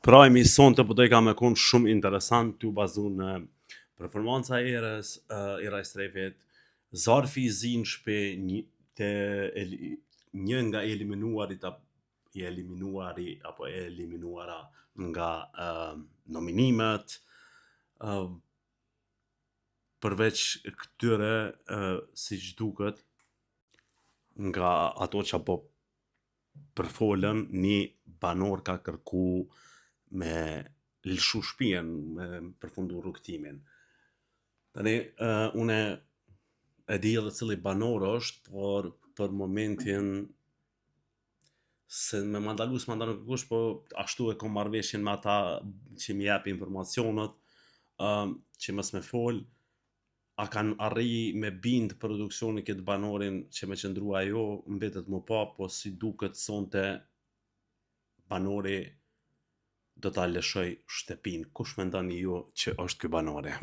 Pra emision po do i ka me konë shumë interesant t'u bazu në performanca e erës, era e strefit, zarfi i zi në shpe, një nga eliminuarit apo e eliminuara nga nominimet, përveç këtyre, siç duket, nga ato që po përfolën, një banor ka kërku me lëshu shtëpinë, me përfundu rrugtimin. Tani, une e di edhe cili banor është, por për momentin se me ma ndalu s'ma ndalu kërkush, po ashtu e kom marrëveshjen me ata që mi jep informacionet, që mës me fol, a kanë arri me bind produksioni këtë banorin që me qëndru ajo, mbetet mu pa, po si duket sonte banori do ta lëshoj shtëpinë. Kush mendoni ju që është ky banori?